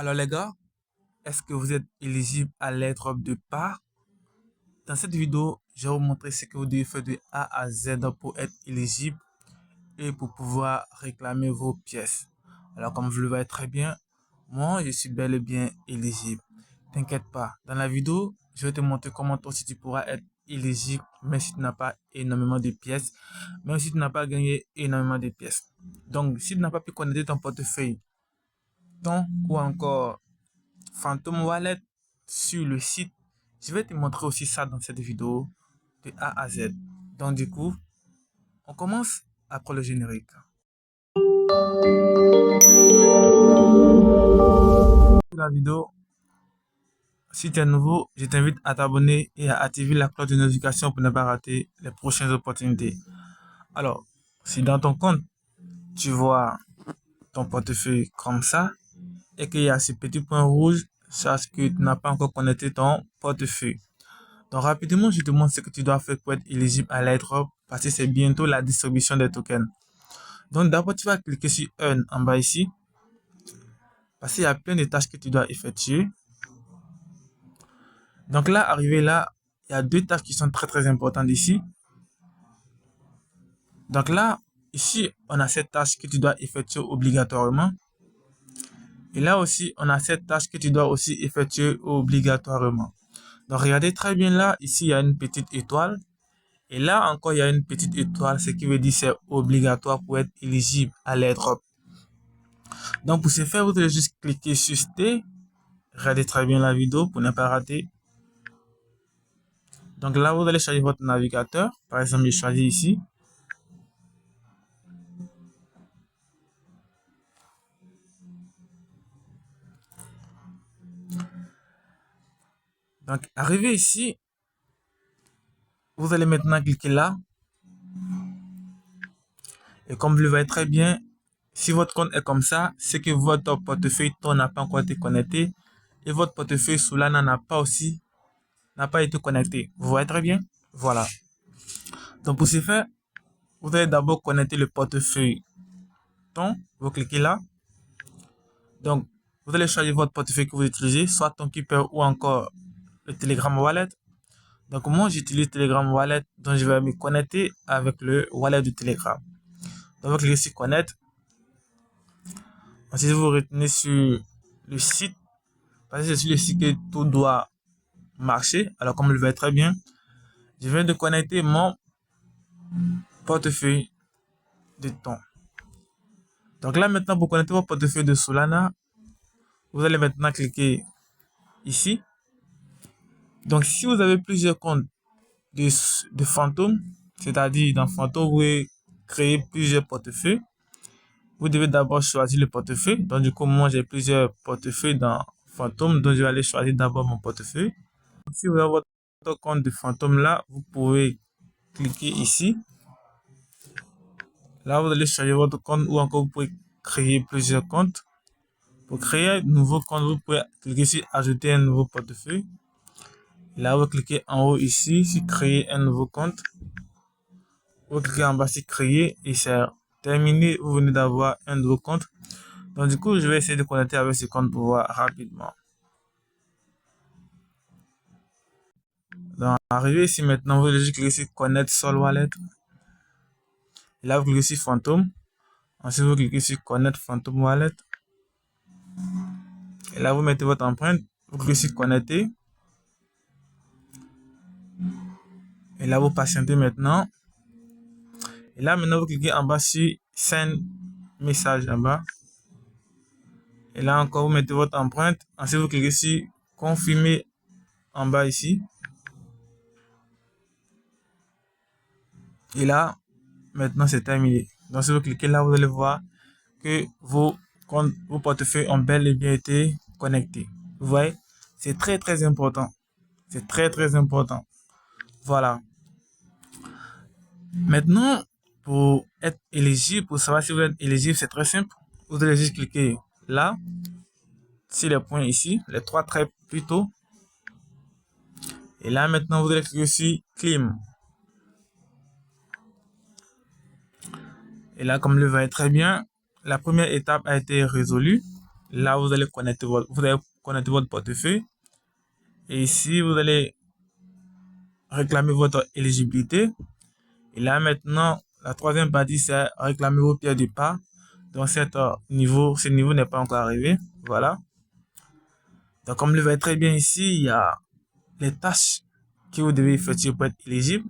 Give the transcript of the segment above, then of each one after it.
Alors les gars, est-ce que vous êtes éligible à l'airdrop de part? Dans cette vidéo, je vais vous montrer ce que vous devez faire de A à Z pour être éligible et pour pouvoir réclamer vos pièces. Alors comme vous le voyez très bien, moi je suis bel et bien éligible. T'inquiète pas, dans la vidéo, je vais te montrer comment toi aussi tu pourras être éligible même si tu n'as pas énormément de pièces, même si tu n'as pas gagné énormément de pièces. Donc si tu n'as pas pu connecter ton portefeuille, ton ou encore Phantom Wallet sur le site. Je vais te montrer aussi ça dans cette vidéo de A à Z. Donc du coup, on commence après le générique. Pour la vidéo, si tu es nouveau, je t'invite à t'abonner et à activer la cloche de notification pour ne pas rater les prochaines opportunités. Alors, si dans ton compte, tu vois ton portefeuille comme ça et qu'il y a ce petit point rouge, sache que tu n'as pas encore connecté ton portefeuille. Donc rapidement, je te montre ce que tu dois faire pour être éligible à l'airdrop parce que c'est bientôt la distribution des tokens. Donc d'abord, tu vas cliquer sur Earn en bas ici parce qu'il y a plein de tâches que tu dois effectuer. Donc là, arrivé là, il y a deux tâches qui sont très importantes ici. Donc là, ici, on a cette tâche que tu dois effectuer obligatoirement. Et là aussi, on a cette tâche que tu dois aussi effectuer obligatoirement. Donc regardez très bien là, ici, il y a une petite étoile. Et là encore, il y a une petite étoile, ce qui veut dire que c'est obligatoire pour être éligible à l'airdrop. Donc pour ce faire, vous devez juste cliquer sur Stay. Regardez très bien la vidéo pour ne pas rater. Donc là, vous allez choisir votre navigateur. Par exemple, je choisis ici. Donc arrivé ici, vous allez maintenant cliquer là. Et comme vous le voyez très bien, si votre compte est comme ça, c'est que votre portefeuille ton n'a pas encore été connecté et votre portefeuille Solana n'a pas été connecté. Vous voyez très bien? Voilà. Donc pour ce faire, vous allez d'abord connecter le portefeuille ton. Vous cliquez là. Donc vous allez choisir votre portefeuille que vous utilisez, soit ton Keeper ou encore le Telegram Wallet. Donc moi j'utilise Telegram Wallet, donc je vais me connecter avec le wallet du Telegram. Donc vous cliquez sur Connect. Ensuite vous retenez sur le site, parce que c'est sur le site que tout doit marcher. Alors comme vous le voyez très bien, je viens de connecter mon portefeuille de ton. Donc là maintenant pour connecter votre portefeuille de Solana, vous allez maintenant cliquer ici. Donc si vous avez plusieurs comptes de Phantom, c'est-à-dire dans Phantom vous pouvez créer plusieurs portefeuilles. Vous devez d'abord choisir le portefeuille. Donc du coup moi j'ai plusieurs portefeuilles dans Phantom, donc je vais aller choisir d'abord mon portefeuille. Si vous avez votre compte de Phantom là, vous pouvez cliquer ici. Là vous allez choisir votre compte ou encore vous pouvez créer plusieurs comptes. Pour créer un nouveau compte, vous pouvez cliquer sur ajouter un nouveau portefeuille. Là vous cliquez en haut ici sur créer un nouveau compte. Vous cliquez en bas sur créer et c'est terminé. Vous venez d'avoir un nouveau compte. Donc du coup, je vais essayer de connecter avec ce compte pour voir rapidement. Donc arrivé ici maintenant, vous allez juste cliquer sur Connect Sol Wallet. Et là, vous cliquez sur Phantom. Ensuite, vous cliquez sur Connect Phantom Wallet. Et là, vous mettez votre empreinte. Vous cliquez sur Connecter. Et là, vous patientez maintenant. Et là, maintenant, vous cliquez en bas sur Send Message en bas. Et là encore, vous mettez votre empreinte. Ensuite, vous cliquez sur Confirmer en bas ici. Et là, maintenant, c'est terminé. Donc, si vous cliquez là, vous allez voir que vos portefeuilles ont bel et bien été connectés. Vous voyez, c'est très important. C'est très important. Voilà. Maintenant, pour être éligible, pour savoir si vous êtes éligible, c'est très simple. Vous allez juste cliquer là, sur les points ici, les trois traits plutôt. Et là, maintenant, vous allez cliquer sur Claim. Et là, comme le voyez très bien, la première étape a été résolue. Là, vous allez connecter votre portefeuille. Et ici, vous allez réclamer votre éligibilité. Et là, maintenant, la troisième partie, c'est réclamer vos pièces de pas. Donc, ce niveau n'est pas encore arrivé. Voilà. Donc, comme le voyez très bien ici, il y a les tâches que vous devez effectuer pour être éligible.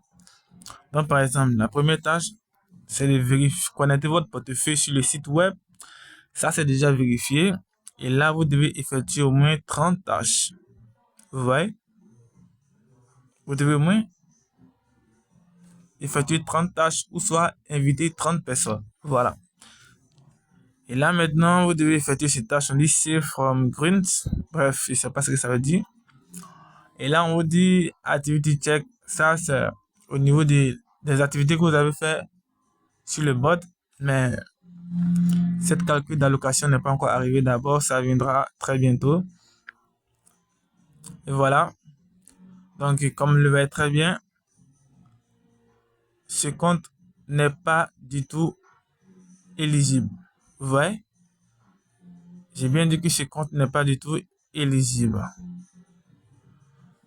Donc, par exemple, la première tâche, c'est de connecter votre portefeuille sur le site web. Ça, c'est déjà vérifié. Et là, vous devez effectuer au moins 30 tâches. Vous voyez? Vous devez au moins effectuer 30 tâches ou soit inviter 30 personnes. Voilà. Et là, maintenant, vous devez effectuer ces tâches. On dit save from greens. Bref, je ne sais pas ce que ça veut dire. Et là, on vous dit activity check. Ça, c'est au niveau des activités que vous avez fait sur le bot. Mais cette calcul d'allocation n'est pas encore arrivé d'abord. Ça viendra très bientôt. Et voilà. Donc, comme le voyez très bien, ce compte n'est pas du tout éligible. Vous voyez? J'ai bien dit que ce compte n'est pas du tout éligible.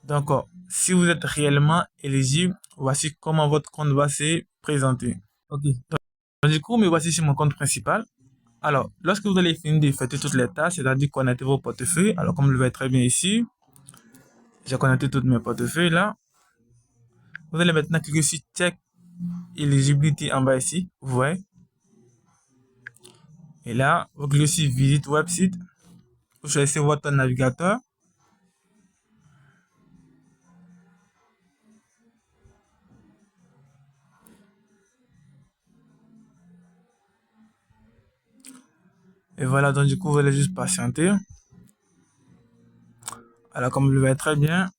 Donc, si vous êtes réellement éligible, voici comment votre compte va se présenter. Ok. Donc, du coup, me voici sur mon compte principal. Alors, lorsque vous allez finir d'effectuer toutes les tâches, c'est-à-dire connecter vos portefeuilles, alors comme vous le voyez très bien ici, j'ai connecté tous mes portefeuilles là. Vous allez maintenant cliquer sur Check Eligibility en bas ici, vous voyez. Et là, vous cliquez sur Visite Website. Vous choisissez votre navigateur. Et voilà, donc du coup, vous allez juste patienter. Alors, comme vous le voyez très bien.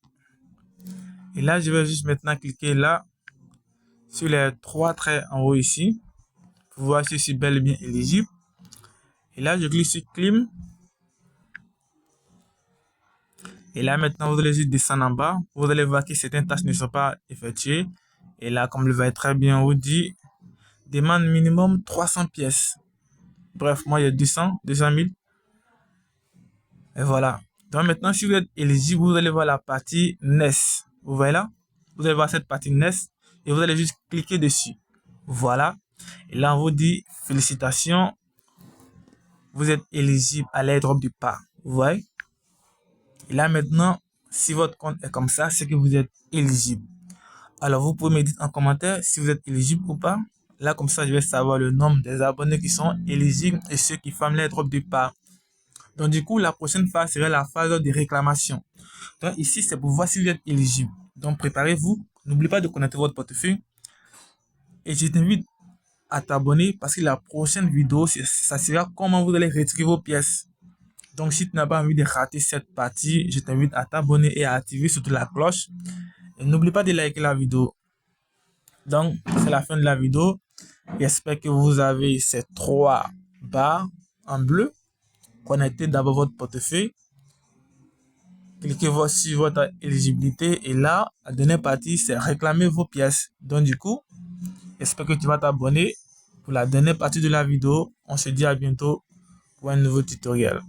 Et là, je vais juste maintenant cliquer là, sur les trois traits en haut ici, pour voir si je suis bel et bien éligible. Et là, je clique sur Clim. Et là, maintenant, vous allez juste descendre en bas. Vous allez voir que certaines tâches ne sont pas effectuées. Et là, comme vous le voyez très bien, on vous dit demande minimum 300 pièces. Bref, moi, il y a 200 000. Et voilà. Donc maintenant, si vous êtes éligible, vous allez voir la partie NES. Vous voyez là? Vous allez voir cette partie NES et vous allez juste cliquer dessus. Voilà. Et là, on vous dit félicitations. Vous êtes éligible à l'airdrop du pas. Vous voyez? Et là maintenant, si votre compte est comme ça, c'est que vous êtes éligible. Alors, vous pouvez me dire en commentaire si vous êtes éligible ou pas. Là, comme ça, je vais savoir le nombre des abonnés qui sont éligibles et ceux qui forment l'airdrop du pas. Donc, du coup, la prochaine phase serait la phase de réclamation. Donc, ici, c'est pour voir si vous êtes éligible. Donc, préparez-vous. N'oubliez pas de connecter votre portefeuille. Et je t'invite à t'abonner parce que la prochaine vidéo, ça sera comment vous allez retirer vos pièces. Donc, si tu n'as pas envie de rater cette partie, je t'invite à t'abonner et à activer surtout la cloche. Et n'oublie pas de liker la vidéo. Donc, c'est la fin de la vidéo. J'espère que vous avez ces trois barres en bleu. Connectez d'abord votre portefeuille. Cliquez sur votre éligibilité et là, la dernière partie, c'est réclamer vos pièces. Donc, du coup, j'espère que tu vas t'abonner pour la dernière partie de la vidéo. On se dit à bientôt pour un nouveau tutoriel.